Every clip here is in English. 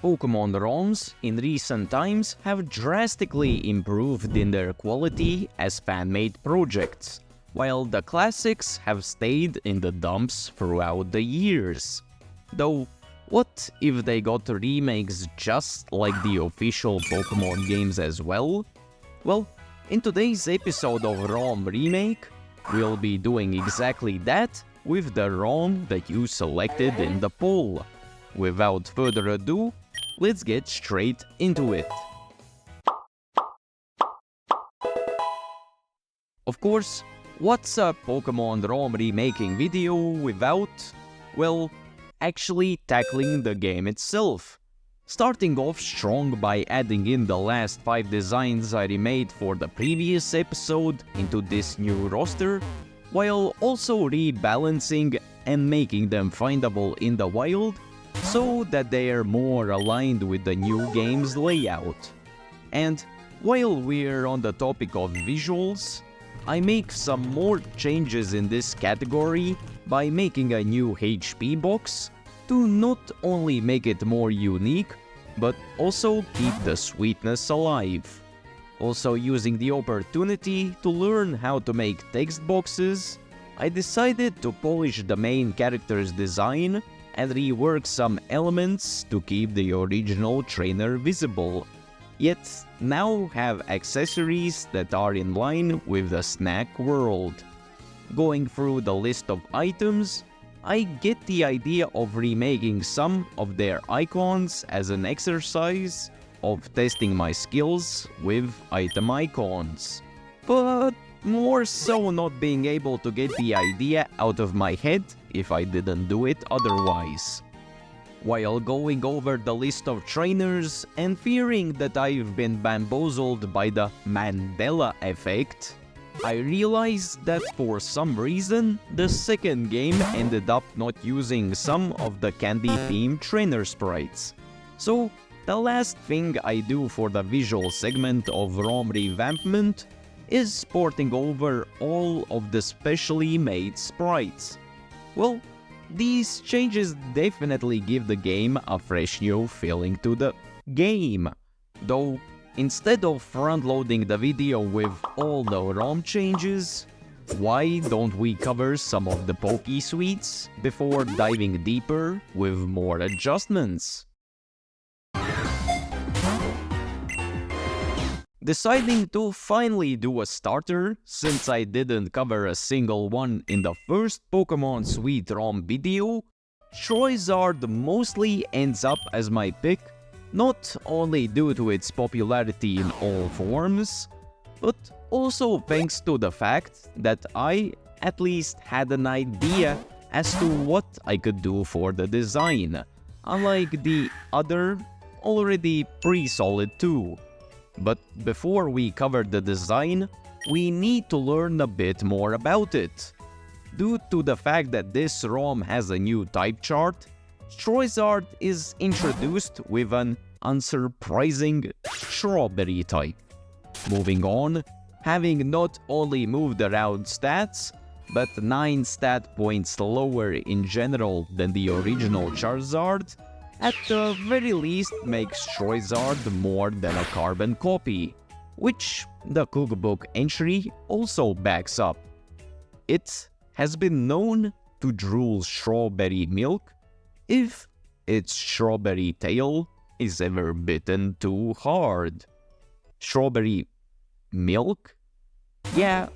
Pokemon ROMs in recent times have drastically improved in their quality as fan-made projects, while the classics have stayed in the dumps throughout the years. Though, what if they got remakes just like the official Pokemon games as well? Well, in today's episode of ROM Remake, we'll be doing exactly that with the ROM that you selected in the poll. Without further ado, let's get straight into it. Of course, what's a Pokemon ROM remaking video without, well, actually tackling the game itself? Starting off strong by adding in the last 5 designs I remade for the previous episode into this new roster, while also rebalancing and making them findable in the wild so that they are more aligned with the new game's layout. And while we're on the topic of visuals, I make some more changes in this category by making a new HP box to not only make it more unique, but also keep the sweetness alive. Also using the opportunity to learn how to make text boxes, I decided to polish the main character's design and rework some elements to keep the original trainer visible, yet now have accessories that are in line with the snack world. Going through the list of items, I get the idea of remaking some of their icons as an exercise of testing my skills with item icons, but more so not being able to get the idea out of my head if I didn't do it otherwise. While going over the list of trainers and fearing that I've been bamboozled by the Mandela effect, I realized that for some reason, the second game ended up not using some of the candy-themed trainer sprites. So, the last thing I do for the visual segment of ROM revampment is porting over all of the specially made sprites. Well, these changes definitely give the game a fresh new feeling to the game, though instead of front-loading the video with all the ROM changes, why don't we cover some of the Poke-Suites before diving deeper with more adjustments? Deciding to finally do a starter, since I didn't cover a single one in the first Pokemon Suite ROM video, Strawizard mostly ends up as my pick, not only due to its popularity in all forms, but also thanks to the fact that I at least had an idea as to what I could do for the design, unlike the other, already pre-solid 2. But before we cover the design, we need to learn a bit more about it. Due to the fact that this ROM has a new type chart, Strawizard is introduced with an unsurprising Strawberry type. Moving on, having not only moved around stats, but 9 stat points lower in general than the original Charizard, at the very least makes Strawizard more than a carbon copy, which the cookbook entry also backs up. It has been known to drool strawberry milk if its strawberry tail is ever bitten too hard. Strawberry milk? Yeah,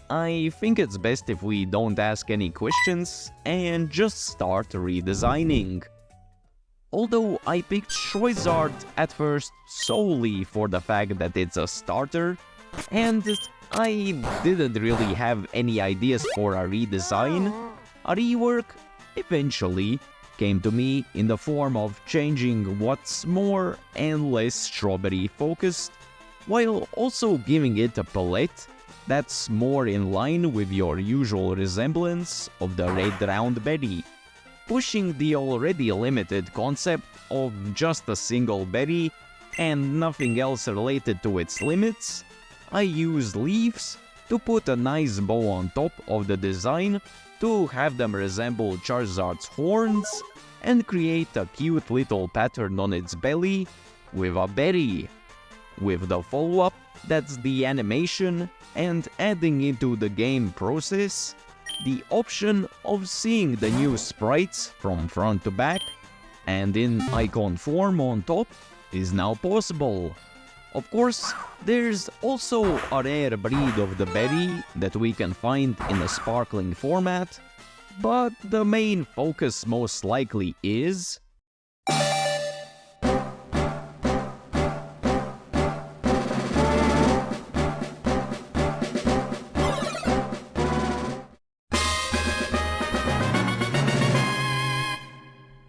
I think it's best if we don't ask any questions and just start redesigning. Although I picked Strawizard at first solely for the fact that it's a starter, and I didn't really have any ideas for a redesign, a rework eventually came to me in the form of changing what's more and less strawberry focused, while also giving it a palette that's more in line with your usual resemblance of the red round berry, pushing the already limited concept of just a single berry and nothing else related to its limits. I used leaves to put a nice bow on top of the design to have them resemble Charizard's horns, and create a cute little pattern on its belly with a berry. With the follow-up, that's the animation, and adding into the game process, the option of seeing the new sprites from front to back and in icon form on top is now possible. Of course, there's also a rare breed of the berry that we can find in a sparkling format, but the main focus most likely is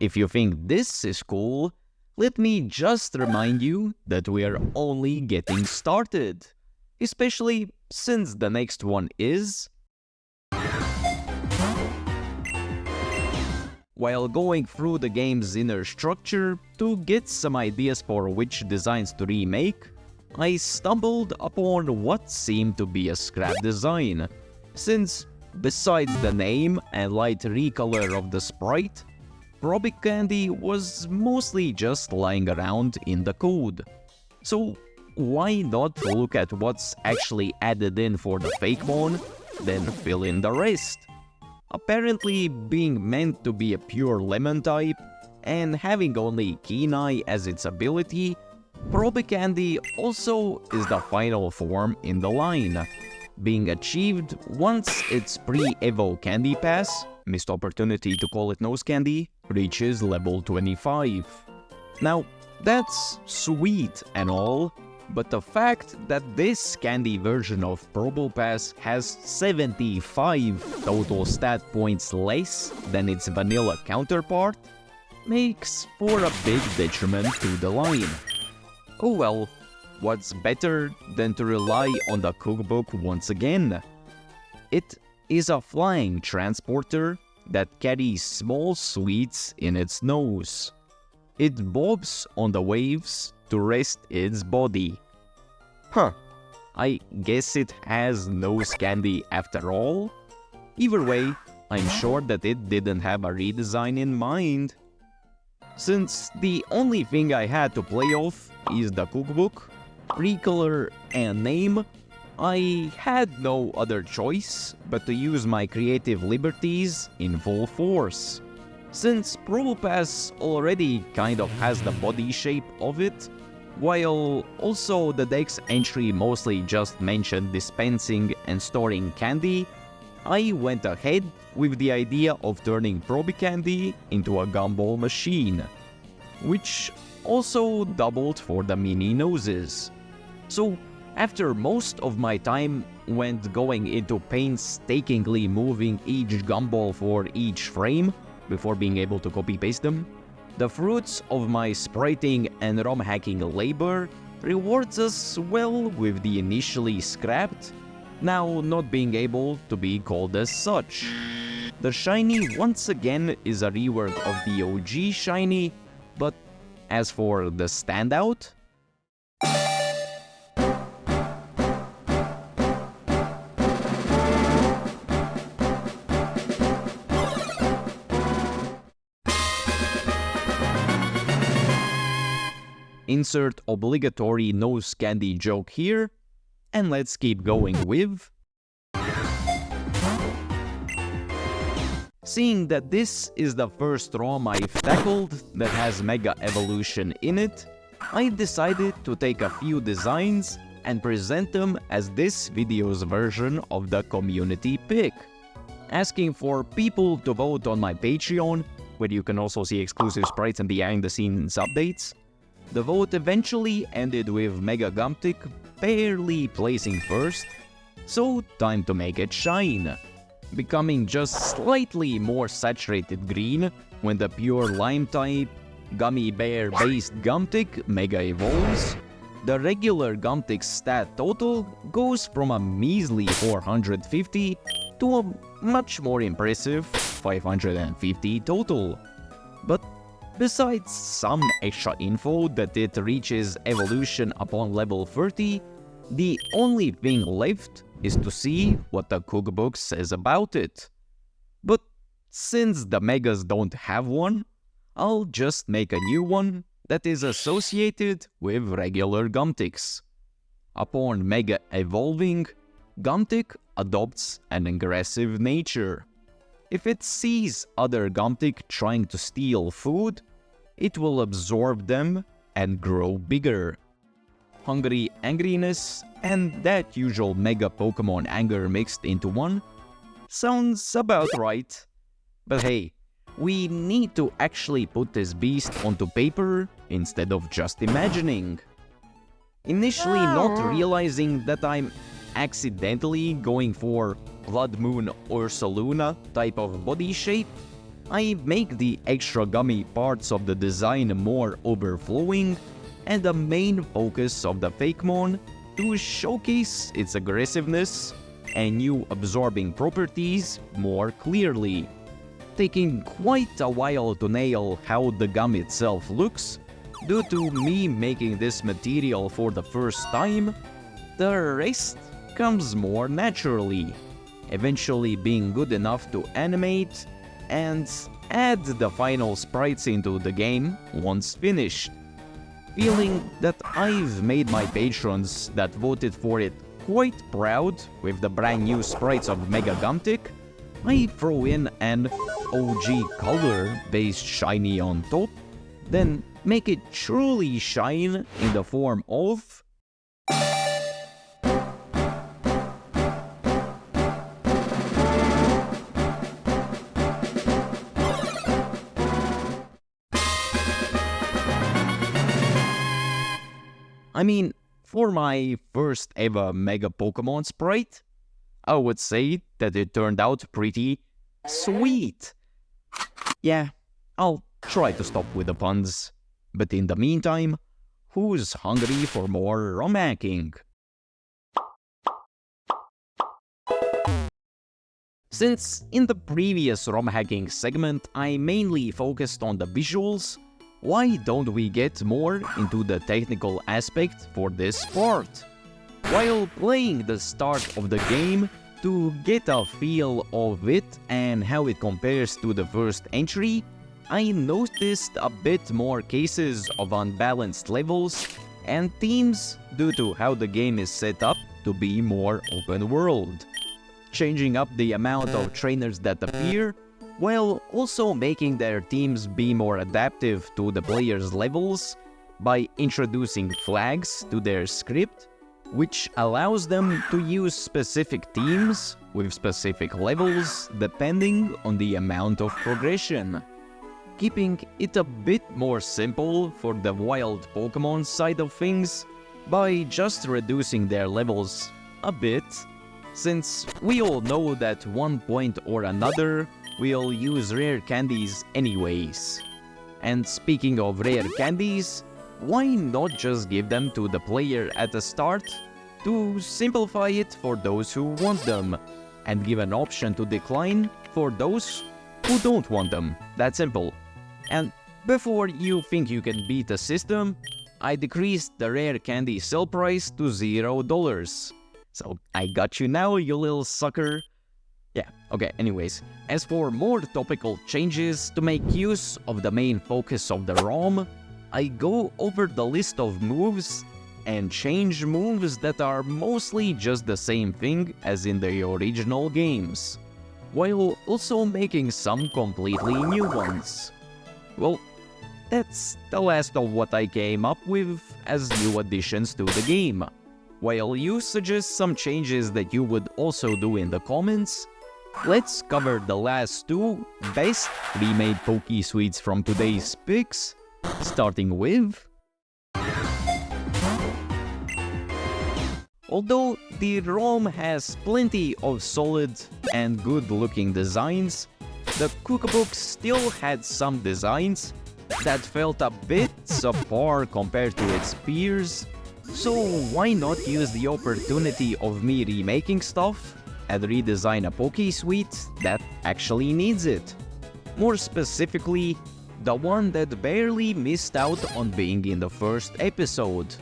if you think this is cool, let me just remind you that we're only getting started, especially since the next one is... While going through the game's inner structure to get some ideas for which designs to remake, I stumbled upon what seemed to be a scrap design, since besides the name and light recolor of the sprite, Probicandy was mostly just lying around in the code. So why not look at what's actually added in for the Fakemon, then fill in the rest? Apparently being meant to be a pure lemon type, and having only Keen Eye as its ability, Probicandy also is the final form in the line, being achieved once its pre-Evo Candy Pass, missed opportunity to call it Nose Candy, reaches level 25. Now, that's sweet and all, but the fact that this candy version of Probo Pass has 75 total stat points less than its vanilla counterpart makes for a big detriment to the line. Oh well, what's better than to rely on the cookbook once again? It is a flying transporter that carries small sweets in its nose. It bobs on the waves to rest its body. Huh, I guess it has nose candy after all? Either way, I'm sure that it didn't have a redesign in mind. Since the only thing I had to play off is the cookbook, recolor, and name, I had no other choice but to use my creative liberties in full force. Since Probopass already kind of has the body shape of it, while also the deck's entry mostly just mentioned dispensing and storing candy, I went ahead with the idea of turning Probicandy into a gumball machine, which also doubled for the mini noses. So, after most of my time went going into painstakingly moving each gumball for each frame before being able to copy-paste them, the fruits of my spriting and ROM hacking labor rewards us well with the initially scrapped, now not being able to be called as such. The shiny once again is a rework of the OG shiny, but as for the standout, insert obligatory nose candy joke here, and let's keep going with... Seeing that this is the first ROM I've tackled that has Mega Evolution in it, I decided to take a few designs and present them as this video's version of the community pick, asking for people to vote on my Patreon, where you can also see exclusive sprites and behind-the-scenes updates. The vote eventually ended with Mega Gumtic barely placing first, so time to make it shine, becoming just slightly more saturated green when the pure lime type, gummy bear based Gumtic Mega evolves. The regular Gumtic stat total goes from a measly 450 to a much more impressive 550 total. But besides some extra info that it reaches evolution upon level 30, the only thing left is to see what the cookbook says about it. But since the Megas don't have one, I'll just make a new one that is associated with regular Gumtics. Upon Mega evolving, Gumtic adopts an aggressive nature. If it sees other Gumtic trying to steal food, it will absorb them and grow bigger. Hungry angriness and that usual Mega Pokemon anger mixed into one sounds about right. But hey, we need to actually put this beast onto paper instead of just imagining. Initially not realizing that I'm accidentally going for Blood Moon Ursaluna type of body shape, I make the extra gummy parts of the design more overflowing and the main focus of the Fakemon to showcase its aggressiveness and new absorbing properties more clearly. Taking quite a while to nail how the gum itself looks, due to me making this material for the first time, the rest comes more naturally, eventually being good enough to animate and add the final sprites into the game once finished. Feeling that I've made my patrons that voted for it quite proud with the brand new sprites of Mega Gumtic, I throw in an OG color-based shiny on top, then make it truly shine in the form of for my first ever Mega Pokemon sprite, I would say that it turned out pretty sweet. Yeah, I'll try to stop with the puns. But in the meantime, who's hungry for more ROM hacking? Since in the previous ROM hacking segment I mainly focused on the visuals, why don't we get more into the technical aspect for this part? While playing the start of the game to get a feel of it and how it compares to the first entry, I noticed a bit more cases of unbalanced levels and themes due to how the game is set up to be more open world. Changing up the amount of trainers that appear, while also making their teams be more adaptive to the players' levels by introducing flags to their script, which allows them to use specific teams with specific levels depending on the amount of progression. Keeping it a bit more simple for the wild Pokemon side of things by just reducing their levels a bit, since we all know that one point or another we'll use rare candies anyways. And speaking of rare candies, why not just give them to the player at the start to simplify it for those who want them, and give an option to decline for those who don't want them. That simple. And before you think you can beat the system, I decreased the rare candy sell price to $0. So I got you now, you little sucker. Yeah, okay, anyways. As for more topical changes to make use of the main focus of the ROM, I go over the list of moves and change moves that are mostly just the same thing as in the original games, while also making some completely new ones. Well, that's the last of what I came up with as new additions to the game. While you suggest some changes that you would also do in the comments, let's cover the last two best remade Pokesuites from today's picks, starting with... Although the ROM has plenty of solid and good-looking designs, the cookbook still had some designs that felt a bit subpar compared to its peers, so why not use the opportunity of me remaking stuff and redesign a Pokesuite that actually needs it? More specifically, the one that barely missed out on being in the first episode,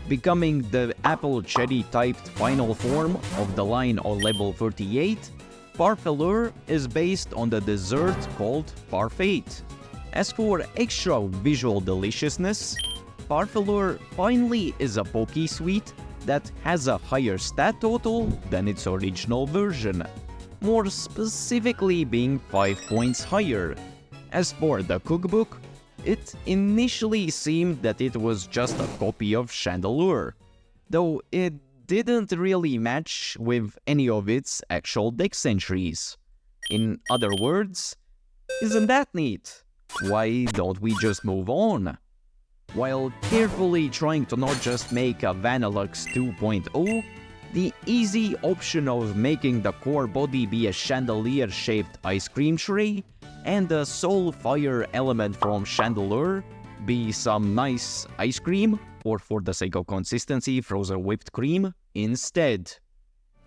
becoming the apple cherry typed final form of the line on level 38. Parfelure is based on the dessert called Parfait. As for extra visual deliciousness, Parfelure finally is a Poke Suite that has a higher stat total than its original version, more specifically being 5 points higher. As for the cookbook, it initially seemed that it was just a copy of Chandelure, though it didn't really match with any of its actual dex entries. In other words, isn't that neat? Why don't we just move on? While carefully trying to not just make a Vanillux 2.0, the easy option of making the core body be a chandelier-shaped ice cream tray and the soul fire element from Chandelure be some nice ice cream, or for the sake of consistency, frozen whipped cream instead.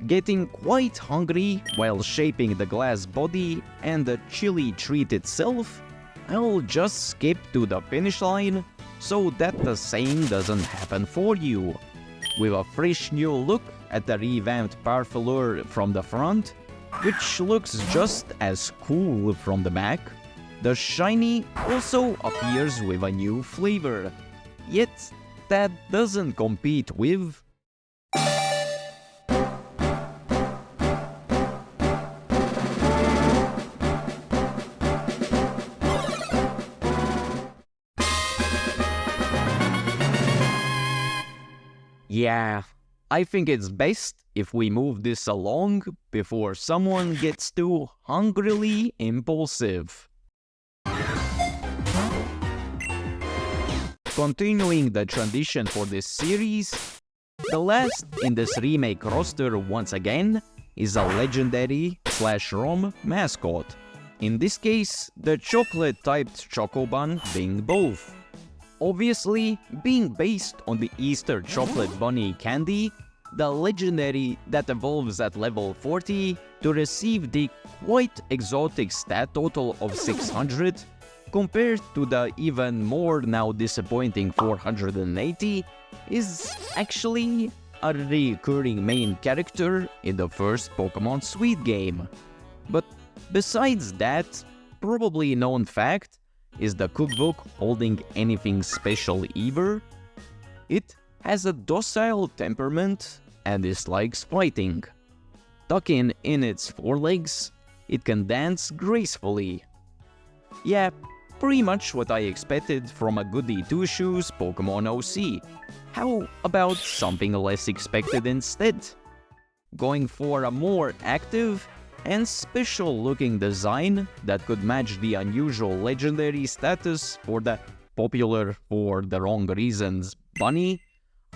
Getting quite hungry while shaping the glass body and the chili treat itself, I'll just skip to the finish line so that the same doesn't happen for you. With a fresh new look at the revamped Parfelure from the front, which looks just as cool from the back, the shiny also appears with a new flavor. Yet, that doesn't compete with... Yeah, I think it's best if we move this along before someone gets too hungrily impulsive. Continuing the tradition for this series, the last in this remake roster once again is a legendary /ROM mascot. In this case, the chocolate-typed Chocobun being both. Obviously, being based on the Easter chocolate bunny candy, the legendary that evolves at level 40 to receive the quite exotic stat total of 600, compared to the even more now disappointing 480, is actually a recurring main character in the first Pokemon Suite game. But besides that, probably known fact, is the cookbook holding anything special either? It has a docile temperament and dislikes fighting. Tucking in its forelegs, it can dance gracefully. Yeah, pretty much what I expected from a goody two-shoes Pokemon OC. How about something less expected instead? Going for a more active and special-looking design that could match the unusual legendary status for the popular for the wrong reasons bunny,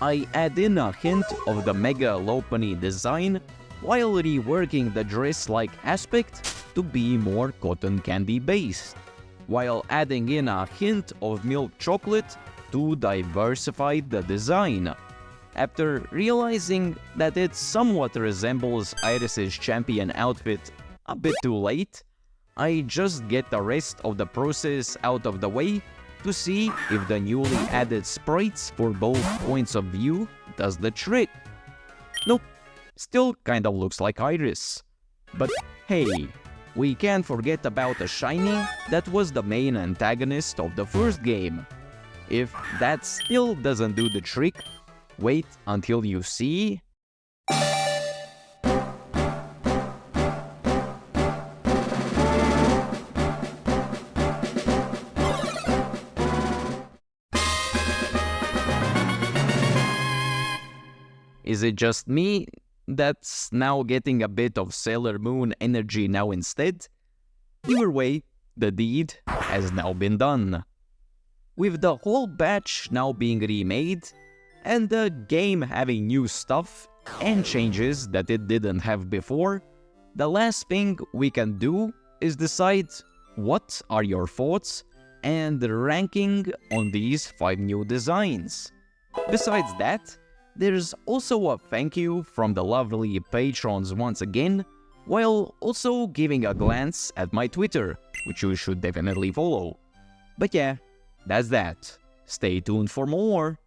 I add in a hint of the Mega Lopunny design while reworking the dress-like aspect to be more cotton candy based, while adding in a hint of milk chocolate to diversify the design. After realizing that it somewhat resembles Iris's champion outfit a bit too late, I just get the rest of the process out of the way to see if the newly added sprites for both points of view does the trick. Nope, still kinda looks like Iris. But hey, we can't forget about the shiny that was the main antagonist of the first game. If that still doesn't do the trick, wait until you see... Is it just me that's now getting a bit of Sailor Moon energy now instead? Either way, the deed has now been done. With the whole batch now being remade, and the game having new stuff and changes that it didn't have before, the last thing we can do is decide what are your thoughts and ranking on these 5 new designs. Besides that, there's also a thank you from the lovely patrons once again, while also giving a glance at my Twitter, which you should definitely follow. But yeah, that's that. Stay tuned for more.